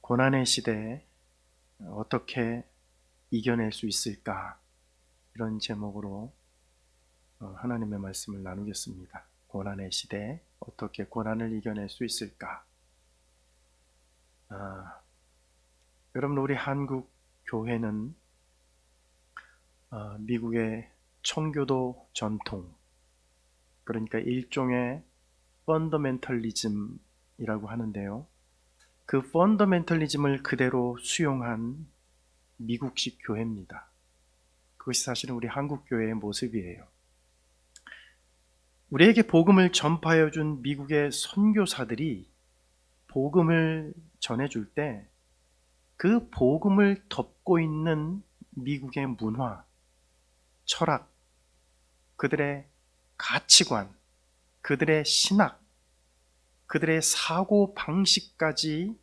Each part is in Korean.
고난의 시대에 어떻게 이겨낼 수 있을까? 이런 제목으로 하나님의 말씀을 나누겠습니다. 고난의 시대에 어떻게 고난을 이겨낼 수 있을까? 여러분, 우리 한국 교회는 미국의 청교도 전통, 그러니까 일종의 펀더멘털리즘이라고 하는데요. 그 펀더멘털리즘을 그대로 수용한 미국식 교회입니다. 그것이 사실은 우리 한국 교회의 모습이에요. 우리에게 복음을 전파해 준 미국의 선교사들이 복음을 전해줄 때 그 복음을 덮고 있는 미국의 문화, 철학, 그들의 가치관, 그들의 신학, 그들의 사고 방식까지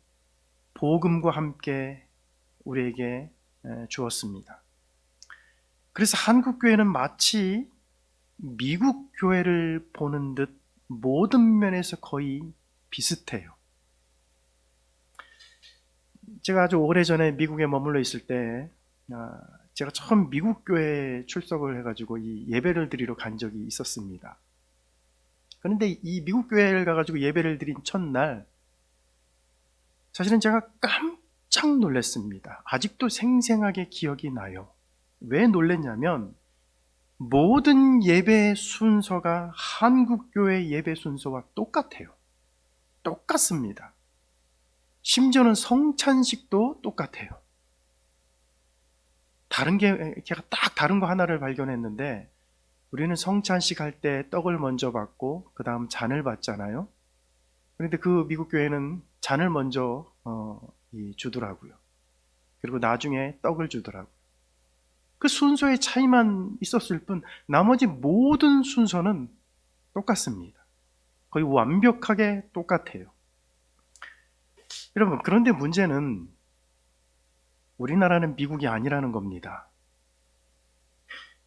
복음과 함께 우리에게 주었습니다. 그래서 한국 교회는 마치 미국 교회를 보는 듯 모든 면에서 거의 비슷해요. 제가 아주 오래전에 미국에 머물러 있을 때 제가 처음 미국 교회에 출석을 해가지고 이 예배를 드리러 간 적이 있었습니다. 그런데 이 미국 교회를 가가지고 예배를 드린 첫날 사실은 제가 깜짝 놀랐습니다. 아직도 생생하게 기억이 나요. 왜 놀랐냐면 모든 예배 순서가 한국 교회 예배 순서와 똑같아요. 똑같습니다. 심지어는 성찬식도 똑같아요. 제가 딱 다른 거 하나를 발견했는데, 우리는 성찬식 할 때 떡을 먼저 받고 그 다음 잔을 받잖아요. 그런데 그 미국 교회는 잔을 먼저 주더라고요. 그리고 나중에 떡을 주더라고요. 그 순서의 차이만 있었을 뿐 나머지 모든 순서는 똑같습니다. 거의 완벽하게 똑같아요. 여러분, 그런데 문제는 우리나라는 미국이 아니라는 겁니다.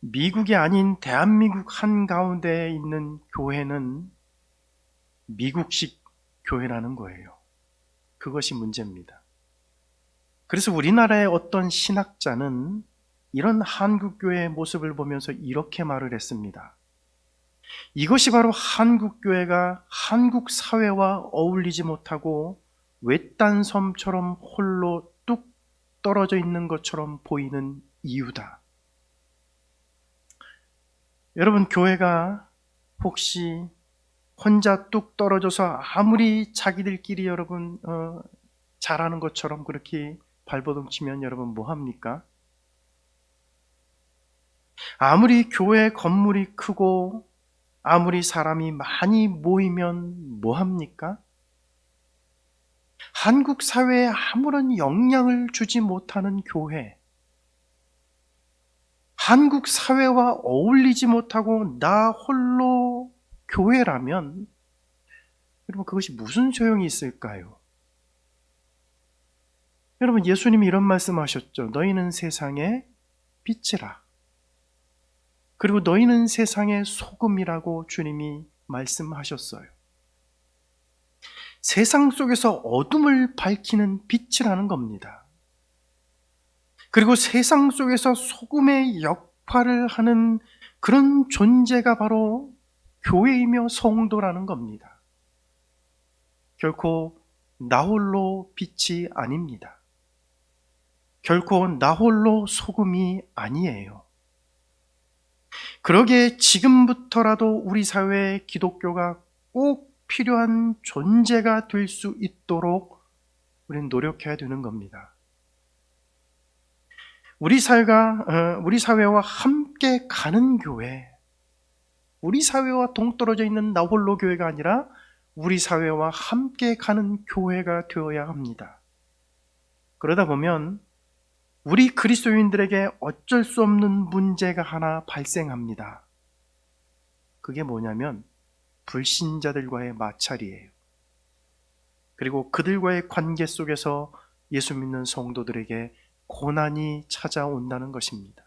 미국이 아닌 대한민국 한가운데에 있는 교회는 미국식 교회라는 거예요. 그것이 문제입니다. 그래서 우리나라의 어떤 신학자는 이런 한국교회의 모습을 보면서 이렇게 말을 했습니다. 이것이 바로 한국교회가 한국 사회와 어울리지 못하고 외딴 섬처럼 홀로 뚝 떨어져 있는 것처럼 보이는 이유다. 여러분, 교회가 혹시 혼자 뚝 떨어져서 아무리 자기들끼리 여러분 잘하는 것처럼 그렇게 발버둥 치면 여러분 뭐합니까? 아무리 교회 건물이 크고 아무리 사람이 많이 모이면 뭐합니까? 한국 사회에 아무런 영향을 주지 못하는 교회, 한국 사회와 어울리지 못하고 나 홀로 교회라면 여러분, 그것이 무슨 소용이 있을까요? 여러분, 예수님이 이런 말씀하셨죠. 너희는 세상의 빛이라. 그리고 너희는 세상의 소금이라고 주님이 말씀하셨어요. 세상 속에서 어둠을 밝히는 빛이라는 겁니다. 그리고 세상 속에서 소금의 역할을 하는 그런 존재가 바로 교회이며 성도라는 겁니다. 결코 나 홀로 빛이 아닙니다. 결코 나 홀로 소금이 아니에요. 그러기에 지금부터라도 우리 사회에 기독교가 꼭 필요한 존재가 될 수 있도록 우리는 노력해야 되는 겁니다. 우리 사회와 함께 가는 교회, 우리 사회와 동떨어져 있는 나 홀로 교회가 아니라 우리 사회와 함께 가는 교회가 되어야 합니다. 그러다 보면 우리 그리스도인들에게 어쩔 수 없는 문제가 하나 발생합니다. 그게 뭐냐면 불신자들과의 마찰이에요. 그리고 그들과의 관계 속에서 예수 믿는 성도들에게 고난이 찾아온다는 것입니다.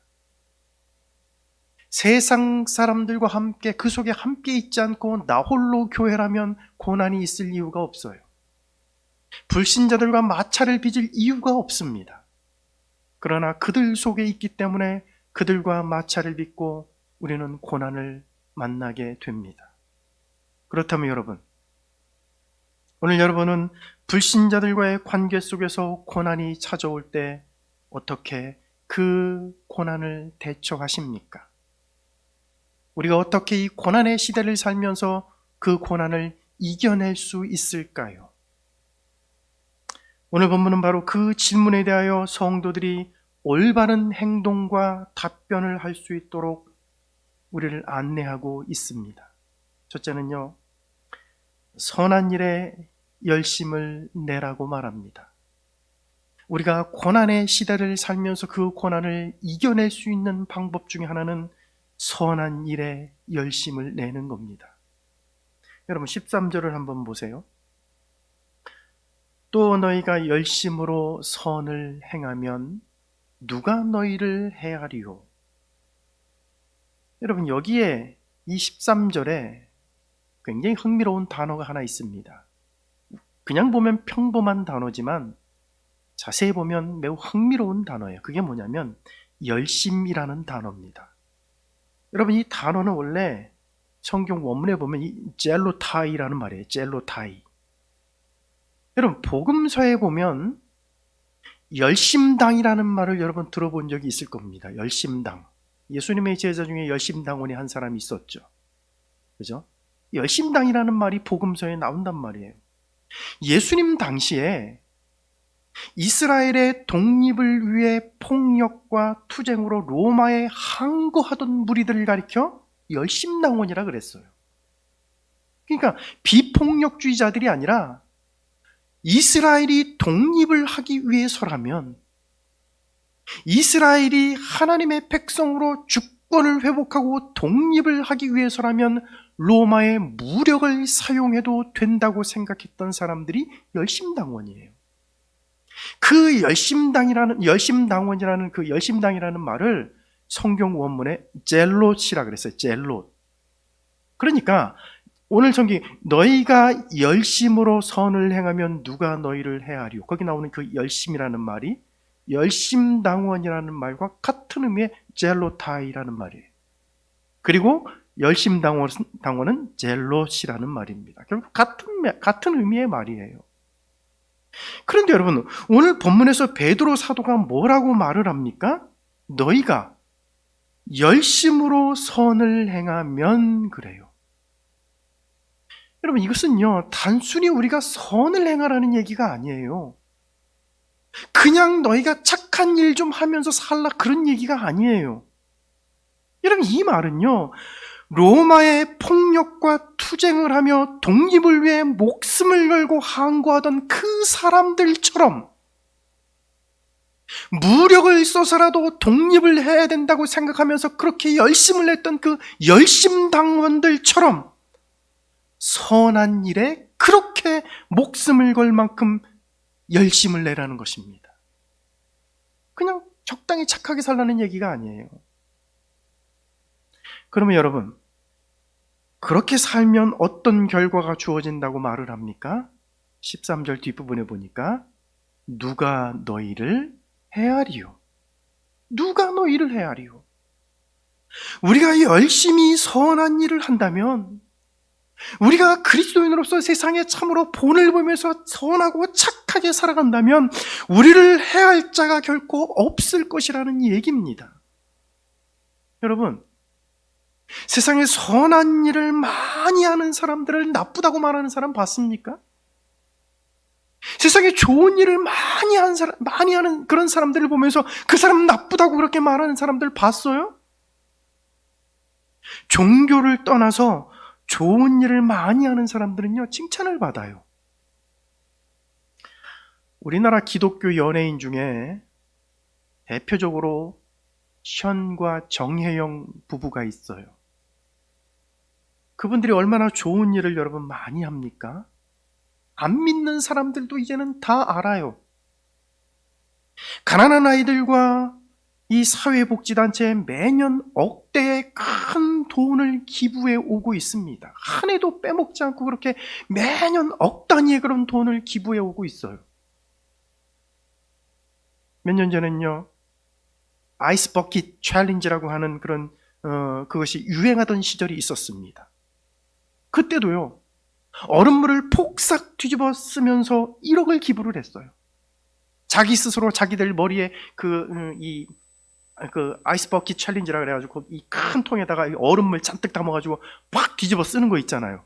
세상 사람들과 함께 그 속에 함께 있지 않고 나 홀로 교회라면 고난이 있을 이유가 없어요. 불신자들과 마찰을 빚을 이유가 없습니다. 그러나 그들 속에 있기 때문에 그들과 마찰을 빚고 우리는 고난을 만나게 됩니다. 그렇다면 여러분, 오늘 여러분은 불신자들과의 관계 속에서 고난이 찾아올 때 어떻게 그 고난을 대처하십니까? 우리가 어떻게 이 고난의 시대를 살면서 그 고난을 이겨낼 수 있을까요? 오늘 본문은 바로 그 질문에 대하여 성도들이 올바른 행동과 답변을 할 수 있도록 우리를 안내하고 있습니다. 첫째는요, 선한 일에 열심을 내라고 말합니다. 우리가 고난의 시대를 살면서 그 고난을 이겨낼 수 있는 방법 중에 하나는 선한 일에 열심을 내는 겁니다. 여러분 13절을 한번 보세요. 또 너희가 열심으로 선을 행하면 누가 너희를 해하리요? 여러분 여기에 이 13절에 굉장히 흥미로운 단어가 하나 있습니다. 그냥 보면 평범한 단어지만 자세히 보면 매우 흥미로운 단어예요. 그게 뭐냐면 열심이라는 단어입니다. 여러분 이 단어는 원래 성경 원문에 보면 이 젤로타이라는 말이에요. 젤로타이. 여러분 복음서에 보면 열심당이라는 말을 여러분 들어본 적이 있을 겁니다. 열심당. 예수님의 제자 중에 열심당원이 한 사람이 있었죠. 그죠? 열심당이라는 말이 복음서에 나온단 말이에요. 예수님 당시에 이스라엘의 독립을 위해 폭력과 투쟁으로 로마에 항거하던 무리들을 가리켜 열심당원이라 그랬어요. 그러니까 비폭력주의자들이 아니라 이스라엘이 독립을 하기 위해서라면, 이스라엘이 하나님의 백성으로 주권을 회복하고 독립을 하기 위해서라면 로마의 무력을 사용해도 된다고 생각했던 사람들이 열심당원이에요. 그 열심당원이라는 그 열심당이라는 말을 성경 원문에 젤롯이라 그랬어요. 젤롯. 그러니까 오늘 성경 너희가 열심으로 선을 행하면 누가 너희를 해하리요? 거기 나오는 그 열심이라는 말이 열심당원이라는 말과 같은 의미의 젤로타이라는 말이에요. 그리고 열심당원은 젤롯이라는 말입니다. 결국 같은 의미의 말이에요. 그런데 여러분 오늘 본문에서 베드로 사도가 뭐라고 말을 합니까? 너희가 열심으로 선을 행하면 그래요. 여러분 이것은요 단순히 우리가 선을 행하라는 얘기가 아니에요. 그냥 너희가 착한 일 좀 하면서 살라 그런 얘기가 아니에요. 여러분 이 말은요 로마의 폭력과 투쟁을 하며 독립을 위해 목숨을 걸고 항거하던 그 사람들처럼 무력을 써서라도 독립을 해야 된다고 생각하면서 그렇게 열심을 냈던 그 열심당원들처럼 선한 일에 그렇게 목숨을 걸 만큼 열심을 내라는 것입니다. 그냥 적당히 착하게 살라는 얘기가 아니에요. 그러면 여러분 그렇게 살면 어떤 결과가 주어진다고 말을 합니까? 13절 뒷부분에 보니까 누가 너희를 해하리요? 누가 너희를 해하리요? 우리가 열심히 선한 일을 한다면, 우리가 그리스도인으로서 세상에 참으로 본을 보면서 선하고 착하게 살아간다면 우리를 해할 자가 결코 없을 것이라는 얘기입니다. 여러분 세상에 선한 일을 많이 하는 사람들을 나쁘다고 말하는 사람 봤습니까? 세상에 좋은 일을 많이 하는 그런 사람들을 보면서 그 사람 나쁘다고 그렇게 말하는 사람들 봤어요? 종교를 떠나서 좋은 일을 많이 하는 사람들은요, 칭찬을 받아요. 우리나라 기독교 연예인 중에 대표적으로 현과 정혜영 부부가 있어요. 그분들이 얼마나 좋은 일을 여러분 많이 합니까? 안 믿는 사람들도 이제는 다 알아요. 가난한 아이들과 이 사회복지단체에 매년 억대의 큰 돈을 기부해 오고 있습니다. 한 해도 빼먹지 않고 그렇게 매년 억 단위의 그런 돈을 기부해 오고 있어요. 몇 년 전엔요, 아이스 버킷 챌린지라고 하는 그런 그것이 유행하던 시절이 있었습니다. 그때도요, 얼음물을 폭삭 뒤집어 쓰면서 1억을 기부를 했어요. 자기 스스로 자기들 머리에 그 아이스 버킷 챌린지라 그래가지고 이 큰 통에다가 얼음물 잔뜩 담아가지고 팍 뒤집어 쓰는 거 있잖아요.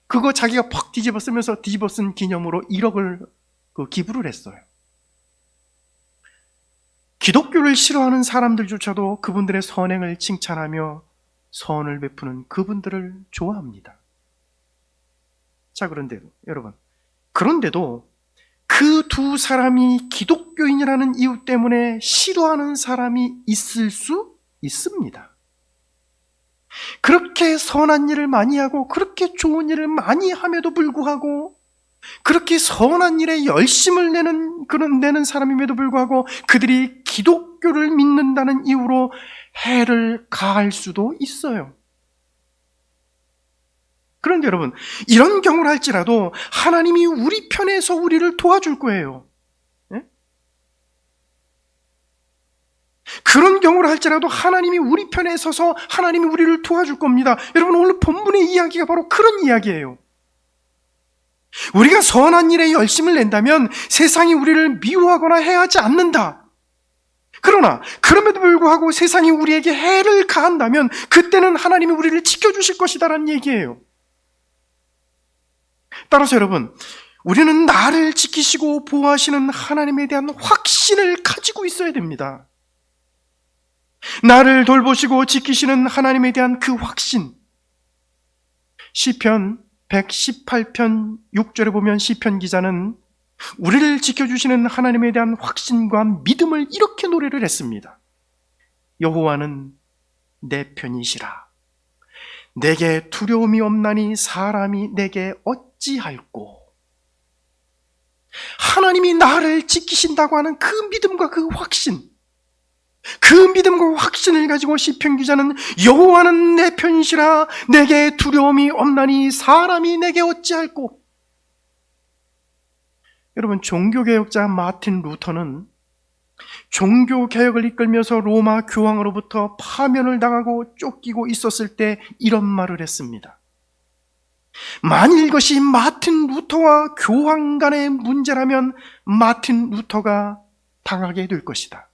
그거 자기가 팍 뒤집어 쓰면서 뒤집어 쓴 기념으로 1억을 기부를 했어요. 기독교를 싫어하는 사람들조차도 그분들의 선행을 칭찬하며 선을 베푸는 그분들을 좋아합니다. 자, 그런데도 여러분, 그런데도 그 두 사람이 기독교인이라는 이유 때문에 싫어하는 사람이 있을 수 있습니다. 그렇게 선한 일을 많이 하고 그렇게 좋은 일을 많이 함에도 불구하고 그렇게 선한 일에 열심을 내는 사람임에도 불구하고 그들이 기독교를 믿는다는 이유로 해를 가할 수도 있어요. 그런데 여러분, 이런 경우를 할지라도 하나님이 우리 편에서 우리를 도와줄 거예요. 네? 그런 경우를 할지라도 하나님이 우리 편에 서서 하나님이 우리를 도와줄 겁니다. 여러분, 오늘 본문의 이야기가 바로 그런 이야기예요. 우리가 선한 일에 열심을 낸다면 세상이 우리를 미워하거나 해하지 않는다. 그러나 그럼에도 불구하고 세상이 우리에게 해를 가한다면 그때는 하나님이 우리를 지켜주실 것이다라는 얘기예요. 따라서 여러분, 우리는 나를 지키시고 보호하시는 하나님에 대한 확신을 가지고 있어야 됩니다. 나를 돌보시고 지키시는 하나님에 대한 그 확신. 시편 118편 6절에 보면 시편 기자는 우리를 지켜주시는 하나님에 대한 확신과 믿음을 이렇게 노래를 했습니다. 여호와는 내 편이시라. 내게 두려움이 없나니 사람이 내게 어찌할꼬. 하나님이 나를 지키신다고 하는 그 믿음과 그 확신, 그 믿음과 확신을 가지고 시편 기자는 여호와는 내 편이시라. 내게 두려움이 없나니 사람이 내게 어찌할꼬. 여러분, 종교개혁자 마틴 루터는 종교개혁을 이끌면서 로마 교황으로부터 파면을 당하고 쫓기고 있었을 때 이런 말을 했습니다. 만일 이것이 마틴 루터와 교황 간의 문제라면 마틴 루터가 당하게 될 것이다.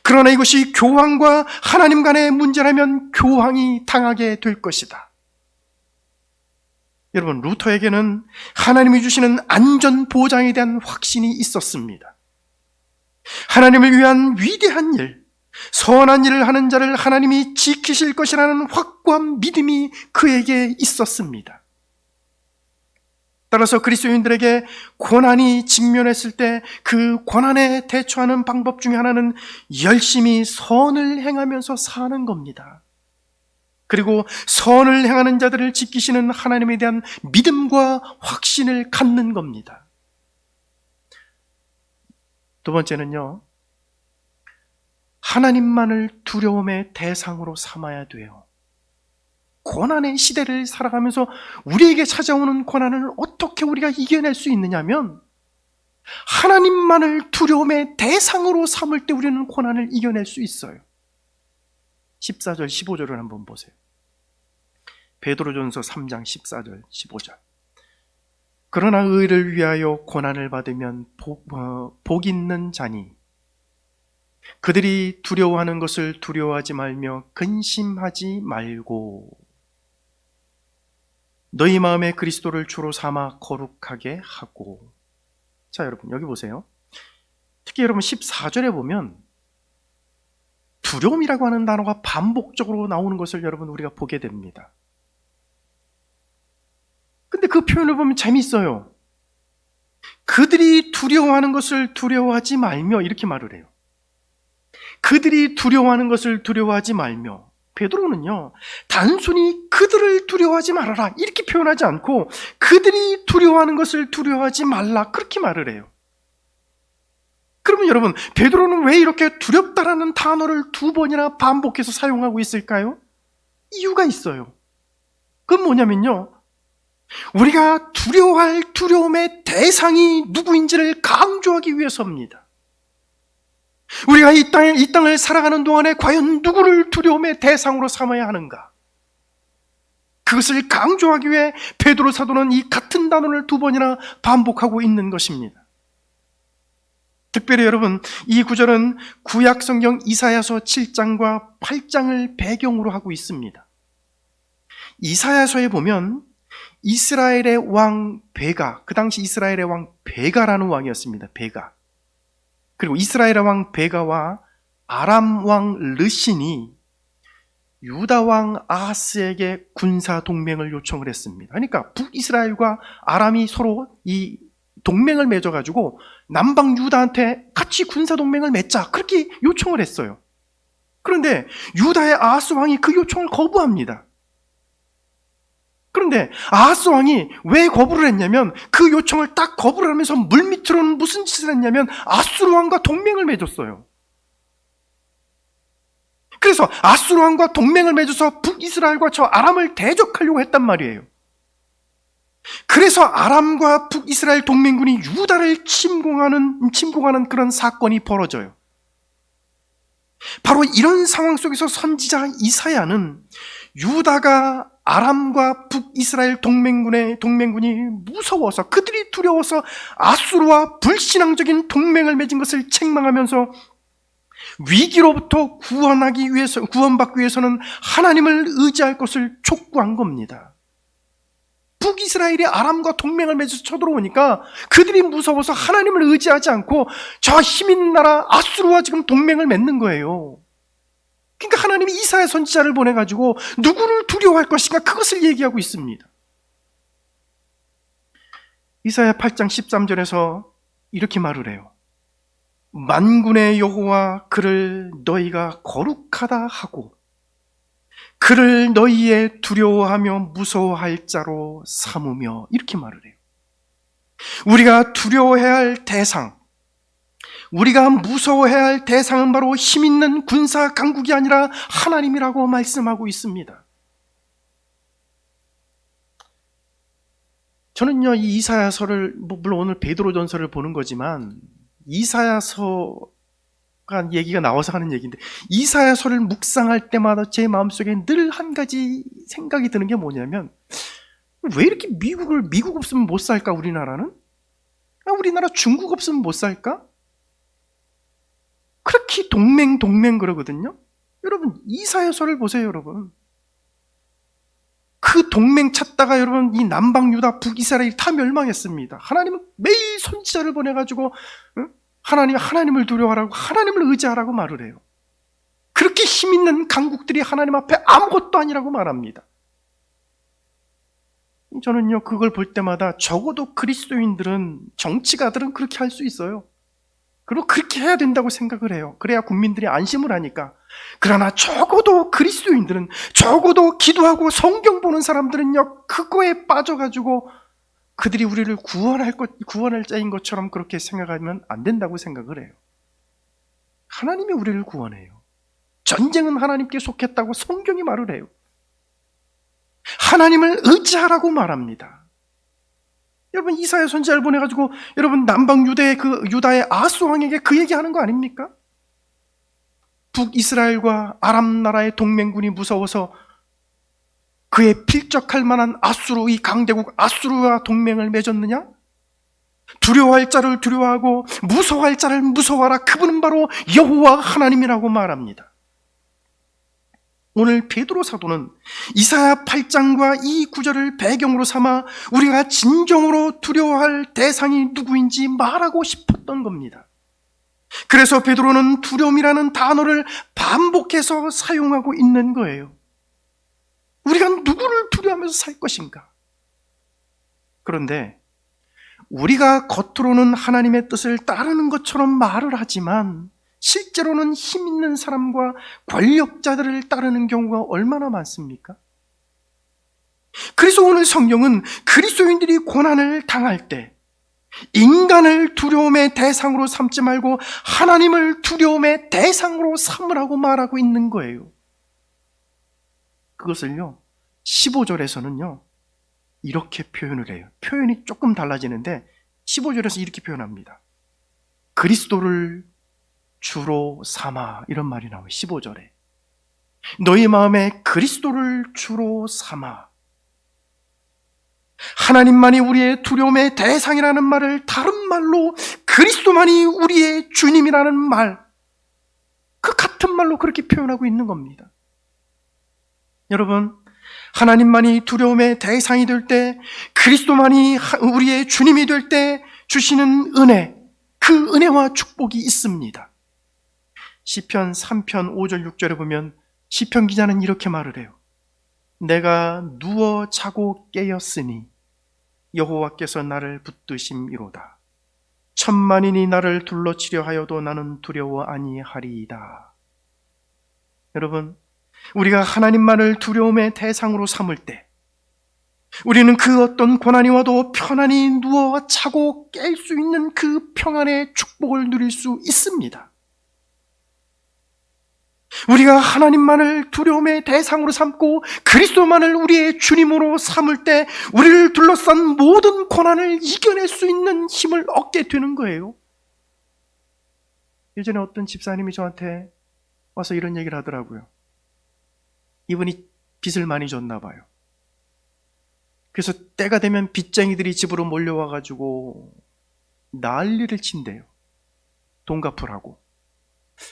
그러나 이것이 교황과 하나님 간의 문제라면 교황이 당하게 될 것이다. 여러분, 루터에게는 하나님이 주시는 안전 보장에 대한 확신이 있었습니다. 하나님을 위한 위대한 일, 선한 일을 하는 자를 하나님이 지키실 것이라는 확고한 믿음이 그에게 있었습니다. 따라서 그리스도인들에게 고난이 직면했을 때 그 고난에 대처하는 방법 중에 하나는 열심히 선을 행하면서 사는 겁니다. 그리고 선을 행하는 자들을 지키시는 하나님에 대한 믿음과 확신을 갖는 겁니다. 두 번째는요, 하나님만을 두려움의 대상으로 삼아야 돼요. 고난의 시대를 살아가면서 우리에게 찾아오는 고난을 어떻게 우리가 이겨낼 수 있느냐면 하나님만을 두려움의 대상으로 삼을 때 우리는 고난을 이겨낼 수 있어요. 14절 15절을 한번 보세요. 베드로전서 3장 14절 15절. 그러나 의를 위하여 고난을 받으면 복 있는 자니 그들이 두려워하는 것을 두려워하지 말며 근심하지 말고 너희 마음에 그리스도를 주로 삼아 거룩하게 하고. 자, 여러분 여기 보세요. 특히 여러분 14절에 보면 두려움이라고 하는 단어가 반복적으로 나오는 것을 여러분 우리가 보게 됩니다. 근데 그 표현을 보면 재밌어요. 그들이 두려워하는 것을 두려워하지 말며 이렇게 말을 해요. 그들이 두려워하는 것을 두려워하지 말며. 베드로는요, 단순히 그들을 두려워하지 말아라 이렇게 표현하지 않고 그들이 두려워하는 것을 두려워하지 말라 그렇게 말을 해요. 그러면 여러분, 베드로는 왜 이렇게 두렵다라는 단어를 2번이나 반복해서 사용하고 있을까요? 이유가 있어요. 그건 뭐냐면요, 우리가 두려워할 두려움의 대상이 누구인지를 강조하기 위해서입니다. 우리가 이 땅을 살아가는 동안에 과연 누구를 두려움의 대상으로 삼아야 하는가? 그것을 강조하기 위해 베드로 사도는 이 같은 단어를 2번이나 반복하고 있는 것입니다. 특별히 여러분, 이 구절은 구약 성경 이사야서 7장과 8장을 배경으로 하고 있습니다. 이사야서에 보면 이스라엘의 왕 베가, 그 당시 이스라엘의 왕 베가라는 왕이었습니다. 베가. 그리고 이스라엘의 왕 베가와 아람 왕 르신이 유다 왕 아하스에게 군사 동맹을 요청을 했습니다. 그러니까 북이스라엘과 아람이 서로 이 동맹을 맺어가지고 남방 유다한테 같이 군사 동맹을 맺자, 그렇게 요청을 했어요. 그런데 유다의 아하스 왕이 그 요청을 거부합니다. 그런데 아하스 왕이 왜 거부를 했냐면, 그 요청을 딱 거부를 하면서 물밑으로는 무슨 짓을 했냐면 아수르 왕과 동맹을 맺었어요. 그래서 아수르 왕과 동맹을 맺어서 북이스라엘과 저 아람을 대적하려고 했단 말이에요. 그래서 아람과 북이스라엘 동맹군이 유다를 침공하는 그런 사건이 벌어져요. 바로 이런 상황 속에서 선지자 이사야는 유다가 아람과 북이스라엘 동맹군이 무서워서, 그들이 두려워서 아수르와 불신앙적인 동맹을 맺은 것을 책망하면서 위기로부터 구원받기 위해서는 하나님을 의지할 것을 촉구한 겁니다. 북이스라엘이 아람과 동맹을 맺어서 쳐들어오니까 그들이 무서워서 하나님을 의지하지 않고 저 힘있는 나라 아수르와 지금 동맹을 맺는 거예요. 그러니까 하나님이 이사야 선지자를 보내가지고 누구를 두려워할 것인가, 그것을 얘기하고 있습니다. 이사야 8장 13절에서 이렇게 말을 해요. 만군의 여호와 그를 너희가 거룩하다 하고 그를 너희의 두려워하며 무서워할 자로 삼으며, 이렇게 말을 해요. 우리가 두려워해야 할 대상, 우리가 무서워해야 할 대상은 바로 힘있는 군사 강국이 아니라 하나님이라고 말씀하고 있습니다. 저는요, 이 이사야서를, 물론 오늘 베드로전서를 보는 거지만 이사야서가 얘기가 나와서 하는 얘기인데, 이사야서를 묵상할 때마다 제 마음속에 늘 한 가지 생각이 드는 게 뭐냐면, 왜 이렇게 미국 없으면 못 살까, 우리나라는? 우리나라 중국 없으면 못 살까? 그렇게 동맹 그러거든요. 여러분, 이사야서를 보세요, 여러분. 그 동맹 찾다가 여러분, 이 남방 유다 북이스라엘이 다 멸망했습니다. 하나님은 매일 선지자를 보내가지고 하나님을 두려워하라고, 하나님을 의지하라고 말을 해요. 그렇게 힘있는 강국들이 하나님 앞에 아무것도 아니라고 말합니다. 저는요, 그걸 볼 때마다 적어도 그리스도인들은, 정치가들은 그렇게 할 수 있어요. 그리고 그렇게 해야 된다고 생각을 해요. 그래야 국민들이 안심을 하니까. 그러나 적어도 그리스도인들은, 적어도 기도하고 성경 보는 사람들은요, 그거에 빠져가지고 그들이 우리를 구원할 자인 것처럼 그렇게 생각하면 안 된다고 생각을 해요. 하나님이 우리를 구원해요. 전쟁은 하나님께 속했다고 성경이 말을 해요. 하나님을 의지하라고 말합니다. 여러분, 이사야 선지자를 보내가지고 여러분, 남방 유다의 아하스 왕에게 그 얘기하는 거 아닙니까? 북이스라엘과 아람 나라의 동맹군이 무서워서 그에 필적할 만한 아수르, 이 강대국 아수르와 동맹을 맺었느냐? 두려워할 자를 두려워하고 무서워할 자를 무서워하라. 그분은 바로 여호와 하나님이라고 말합니다. 오늘 베드로 사도는 이사야 8장과 이 구절을 배경으로 삼아 우리가 진정으로 두려워할 대상이 누구인지 말하고 싶었던 겁니다. 그래서 베드로는 두려움이라는 단어를 반복해서 사용하고 있는 거예요. 우리가 누구를 두려워하면서 살 것인가? 그런데 우리가 겉으로는 하나님의 뜻을 따르는 것처럼 말을 하지만 실제로는 힘 있는 사람과 권력자들을 따르는 경우가 얼마나 많습니까? 그래서 오늘 성경은 그리스도인들이 고난을 당할 때, 인간을 두려움의 대상으로 삼지 말고 하나님을 두려움의 대상으로 삼으라고 말하고 있는 거예요. 그것을요, 15절에서는요, 이렇게 표현을 해요. 표현이 조금 달라지는데 15절에서 이렇게 표현합니다. 그리스도를 주로 삼아, 이런 말이 나와요. 15절에 너희 마음에 그리스도를 주로 삼아. 하나님만이 우리의 두려움의 대상이라는 말을 다른 말로 그리스도만이 우리의 주님이라는 말, 그 같은 말로 그렇게 표현하고 있는 겁니다. 여러분, 하나님만이 두려움의 대상이 될 때, 그리스도만이 우리의 주님이 될 때 주시는 은혜, 그 은혜와 축복이 있습니다. 시편 3편 5절 6절에 보면 시편 기자는 이렇게 말을 해요. 내가 누워 자고 깨었으니 여호와께서 나를 붙드심이로다. 천만인이 나를 둘러치려 하여도 나는 두려워 아니하리이다. 여러분, 우리가 하나님만을 두려움의 대상으로 삼을 때 우리는 그 어떤 고난이 와도 편안히 누워 자고 깰 수 있는 그 평안의 축복을 누릴 수 있습니다. 우리가 하나님만을 두려움의 대상으로 삼고 그리스도만을 우리의 주님으로 삼을 때 우리를 둘러싼 모든 고난을 이겨낼 수 있는 힘을 얻게 되는 거예요. 예전에 어떤 집사님이 저한테 와서 이런 얘기를 하더라고요. 이분이 빚을 많이 졌나 봐요. 그래서 때가 되면 빚쟁이들이 집으로 몰려와가지고 난리를 친대요. 돈 갚으라고.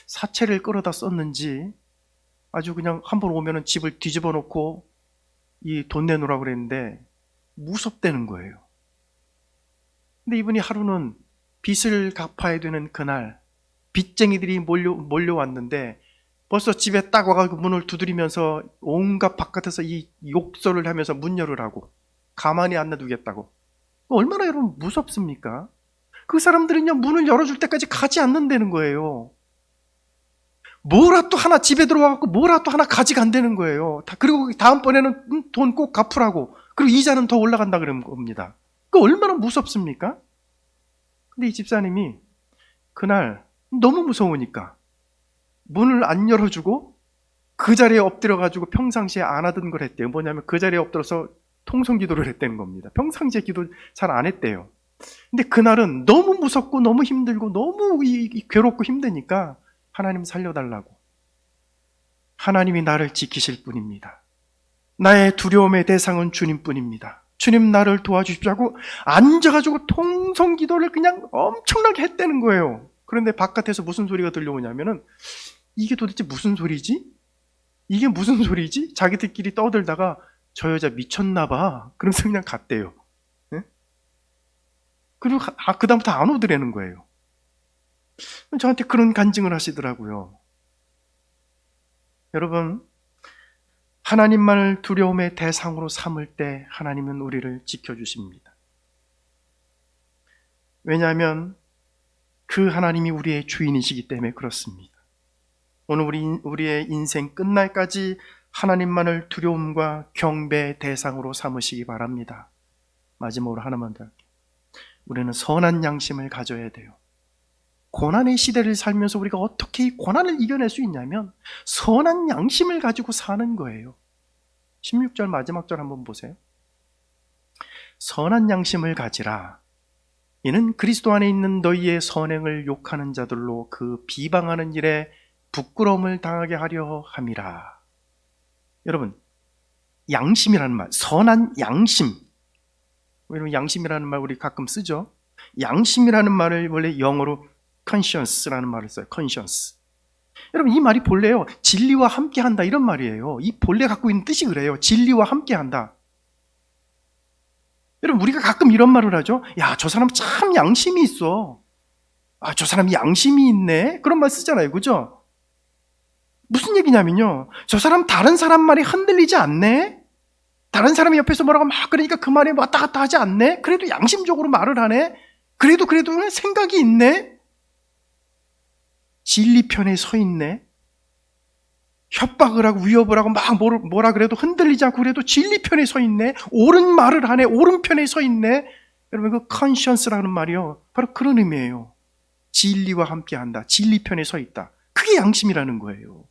사채를 끌어다 썼는지 아주 그냥 한번 오면은 집을 뒤집어 놓고 이 돈 내놓으라고 그랬는데 무섭다는 거예요. 근데 이분이 하루는 빚을 갚아야 되는 그날 빚쟁이들이 몰려왔는데 벌써 집에 딱 와가지고 문을 두드리면서 온갖 바깥에서 이 욕설을 하면서 문 열으라고, 가만히 안 놔두겠다고. 얼마나 여러분 무섭습니까? 그 사람들은요, 문을 열어줄 때까지 가지 않는다는 거예요. 뭐라도 하나 집에 들어와갖고 뭐라도 하나 가져간다는 거예요. 그리고 다음번에는 돈 꼭 갚으라고. 그리고 이자는 더 올라간다 그러는 겁니다. 그 얼마나 무섭습니까? 근데 이 집사님이 그날 너무 무서우니까 문을 안 열어주고 그 자리에 엎드려가지고 평상시에 안 하던 걸 했대요. 뭐냐면 그 자리에 엎드려서 통성기도를 했다는 겁니다. 평상시에 기도 잘 안 했대요. 근데 그날은 너무 무섭고 너무 힘들고 너무 괴롭고 힘드니까 하나님 살려달라고. 하나님이 나를 지키실 뿐입니다. 나의 두려움의 대상은 주님뿐입니다. 주님 나를 도와주십시오 하고 앉아가지고 통성기도를 그냥 엄청나게 했다는 거예요. 그런데 바깥에서 무슨 소리가 들려오냐면은 이게 도대체 무슨 소리지? 이게 무슨 소리지? 자기들끼리 떠들다가 저 여자 미쳤나 봐. 그러면서 그냥 갔대요. 네? 그리고 그다음부터 안 오더라는 거예요. 저한테 그런 간증을 하시더라고요. 여러분, 하나님만을 두려움의 대상으로 삼을 때 하나님은 우리를 지켜주십니다. 왜냐하면 그 하나님이 우리의 주인이시기 때문에 그렇습니다. 오늘 우리의 인생 끝날까지 하나님만을 두려움과 경배의 대상으로 삼으시기 바랍니다. 마지막으로 하나만 더 할게요. 우리는 선한 양심을 가져야 돼요. 고난의 시대를 살면서 우리가 어떻게 이 고난을 이겨낼 수 있냐면 선한 양심을 가지고 사는 거예요. 16절 마지막 절 한번 보세요. 선한 양심을 가지라. 이는 그리스도 안에 있는 너희의 선행을 욕하는 자들로 그 비방하는 일에 부끄러움을 당하게 하려 함이라. 여러분, 양심이라는 말, 선한 양심. 왜냐면 양심이라는 말 우리 가끔 쓰죠. 양심이라는 말을 원래 영어로 conscience라는 말을 써요. conscience. 여러분, 이 말이 본래요, 진리와 함께한다 이런 말이에요. 이 본래 갖고 있는 뜻이 그래요. 진리와 함께한다. 여러분, 우리가 가끔 이런 말을 하죠. 야, 저 사람 참 양심이 있어. 아, 저 사람이 양심이 있네. 그런 말 쓰잖아요. 그죠? 무슨 얘기냐면요, 저 사람 다른 사람 말이 흔들리지 않네. 다른 사람이 옆에서 뭐라고 막 그러니까 그 말에 왔다 갔다 하지 않네. 그래도 양심적으로 말을 하네. 그래도 생각이 있네. 진리 편에 서 있네. 협박을 하고 위협을 하고 막 뭐라 그래도 흔들리지 않고 그래도 진리 편에 서 있네. 옳은 말을 하네. 옳은 편에 서 있네. 여러분, 그 conscience라는 말이요, 바로 그런 의미예요. 진리와 함께한다, 진리 편에 서 있다. 그게 양심이라는 거예요.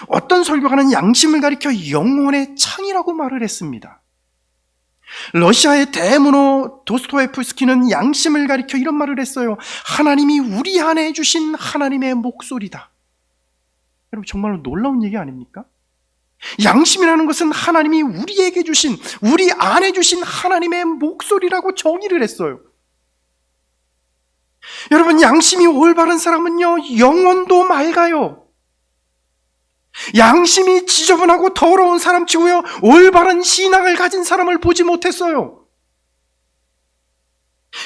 어떤 설교가는 양심을 가리켜 영혼의 창이라고 말을 했습니다. 러시아의 대문호 도스토옙스키는 양심을 가리켜 이런 말을 했어요. 하나님이 우리 안에 주신 하나님의 목소리다. 여러분, 정말로 놀라운 얘기 아닙니까? 양심이라는 것은 하나님이 우리에게 주신, 우리 안에 주신 하나님의 목소리라고 정의를 했어요. 여러분, 양심이 올바른 사람은요, 영혼도 맑아요. 양심이 지저분하고 더러운 사람치고요, 올바른 신앙을 가진 사람을 보지 못했어요.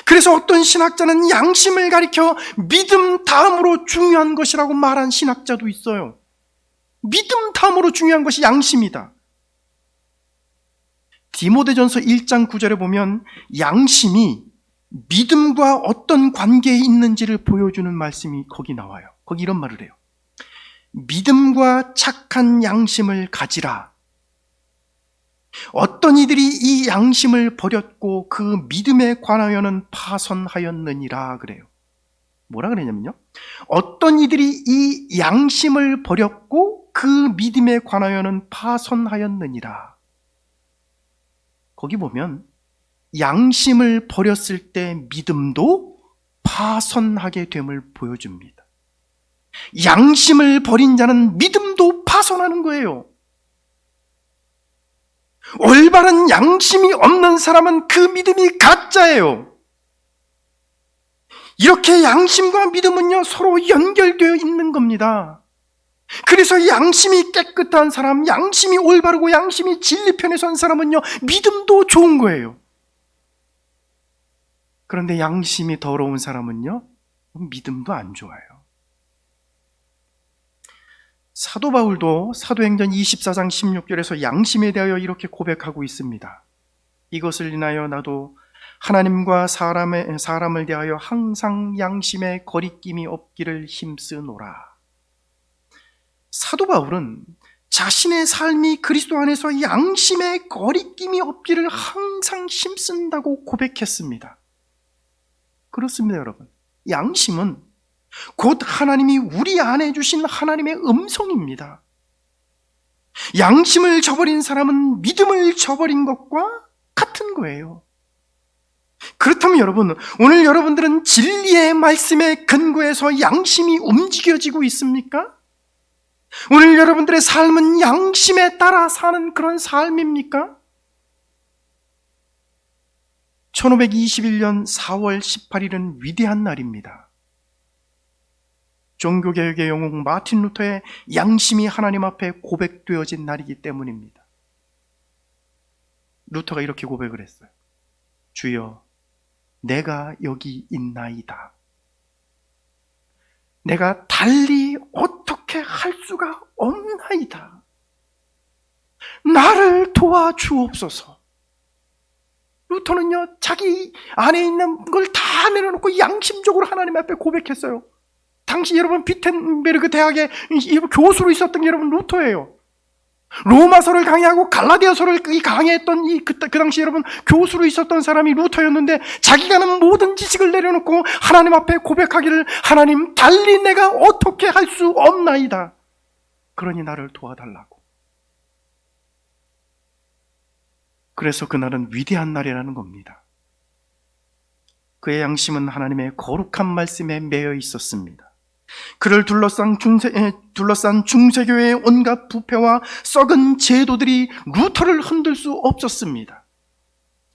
그래서 어떤 신학자는 양심을 가리켜 믿음 다음으로 중요한 것이라고 말한 신학자도 있어요. 믿음 다음으로 중요한 것이 양심이다. 디모데전서 1장 9절에 보면 양심이 믿음과 어떤 관계에 있는지를 보여주는 말씀이 거기 나와요. 거기 이런 말을 해요. 믿음과 착한 양심을 가지라. 어떤 이들이 이 양심을 버렸고 그 믿음에 관하여는 파선하였느니라 그래요. 뭐라 그러냐면요, 어떤 이들이 이 양심을 버렸고 그 믿음에 관하여는 파선하였느니라. 거기 보면 양심을 버렸을 때 믿음도 파선하게 됨을 보여줍니다. 양심을 버린 자는 믿음도 파손하는 거예요. 올바른 양심이 없는 사람은 그 믿음이 가짜예요. 이렇게 양심과 믿음은요, 서로 연결되어 있는 겁니다. 그래서 양심이 깨끗한 사람, 양심이 올바르고 양심이 진리 편에 선 사람은요, 믿음도 좋은 거예요. 그런데 양심이 더러운 사람은요, 믿음도 안 좋아요. 사도 바울도 사도행전 24장 16절에서 양심에 대하여 이렇게 고백하고 있습니다. 이것을 인하여 나도 하나님과 사람을 대하여 항상 양심에 거리낌이 없기를 힘쓰노라. 사도 바울은 자신의 삶이 그리스도 안에서 양심에 거리낌이 없기를 항상 힘쓴다고 고백했습니다. 그렇습니다, 여러분. 양심은 곧 하나님이 우리 안에 주신 하나님의 음성입니다. 양심을 저버린 사람은 믿음을 저버린 것과 같은 거예요. 그렇다면 여러분, 오늘 여러분들은 진리의 말씀에 근거해서 양심이 움직여지고 있습니까? 오늘 여러분들의 삶은 양심에 따라 사는 그런 삶입니까? 1521년 4월 18일은 위대한 날입니다. 종교개혁의 영웅 마틴 루터의 양심이 하나님 앞에 고백되어진 날이기 때문입니다. 루터가 이렇게 고백을 했어요. 주여, 내가 여기 있나이다. 내가 달리 어떻게 할 수가 없나이다. 나를 도와주옵소서. 루터는요, 자기 안에 있는 걸 다 내려놓고 양심적으로 하나님 앞에 고백했어요. 당시 여러분 비텐베르그 대학의 교수로 있었던 게 여러분 루터예요. 로마서를 강의하고 갈라디아서를 강의했던 그 당시 여러분 교수로 있었던 사람이 루터였는데, 자기가 아는 모든 지식을 내려놓고 하나님 앞에 고백하기를, 하나님, 달리 내가 어떻게 할 수 없나이다. 그러니 나를 도와달라고. 그래서 그날은 위대한 날이라는 겁니다. 그의 양심은 하나님의 거룩한 말씀에 매여 있었습니다. 그를 둘러싼 중세교회의 온갖 부패와 썩은 제도들이 루터를 흔들 수 없었습니다.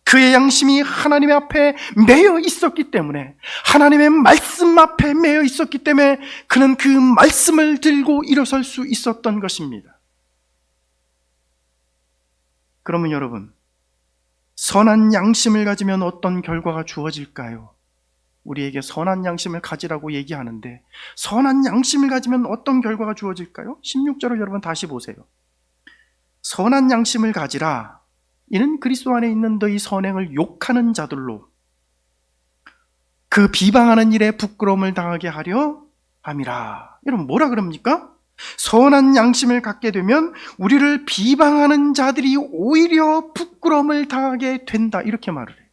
그의 양심이 하나님 앞에 매여 있었기 때문에, 하나님의 말씀 앞에 매여 있었기 때문에 그는 그 말씀을 들고 일어설 수 있었던 것입니다. 그러면 여러분, 선한 양심을 가지면 어떤 결과가 주어질까요? 우리에게 선한 양심을 가지라고 얘기하는데, 선한 양심을 가지면 어떤 결과가 주어질까요? 16절을 여러분 다시 보세요. 선한 양심을 가지라. 이는 그리스도 안에 있는 너희 선행을 욕하는 자들로 그 비방하는 일에 부끄러움을 당하게 하려 함이라. 여러분, 뭐라 그럽니까? 선한 양심을 갖게 되면 우리를 비방하는 자들이 오히려 부끄러움을 당하게 된다, 이렇게 말을 해요.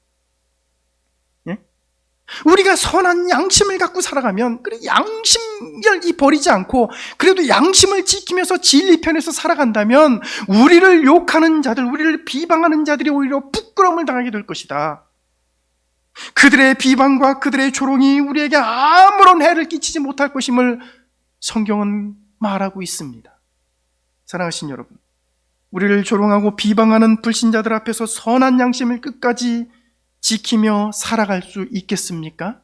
우리가 선한 양심을 갖고 살아가면, 그래 양심을 버리지 않고 그래도 양심을 지키면서 진리 편에서 살아간다면 우리를 욕하는 자들, 우리를 비방하는 자들이 오히려 부끄러움을 당하게 될 것이다. 그들의 비방과 그들의 조롱이 우리에게 아무런 해를 끼치지 못할 것임을 성경은 말하고 있습니다. 사랑하신 여러분, 우리를 조롱하고 비방하는 불신자들 앞에서 선한 양심을 끝까지 지키며 살아갈 수 있겠습니까?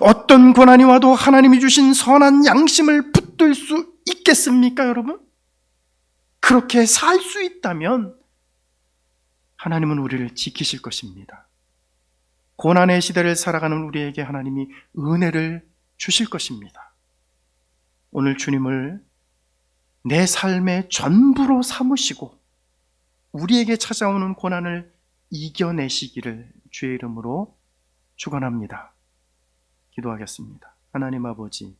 어떤 고난이 와도 하나님이 주신 선한 양심을 붙들 수 있겠습니까, 여러분? 그렇게 살 수 있다면 하나님은 우리를 지키실 것입니다. 고난의 시대를 살아가는 우리에게 하나님이 은혜를 주실 것입니다. 오늘 주님을 내 삶의 전부로 삼으시고 우리에게 찾아오는 고난을 이겨내시기를 주의 이름으로 축원합니다. 기도하겠습니다. 하나님 아버지,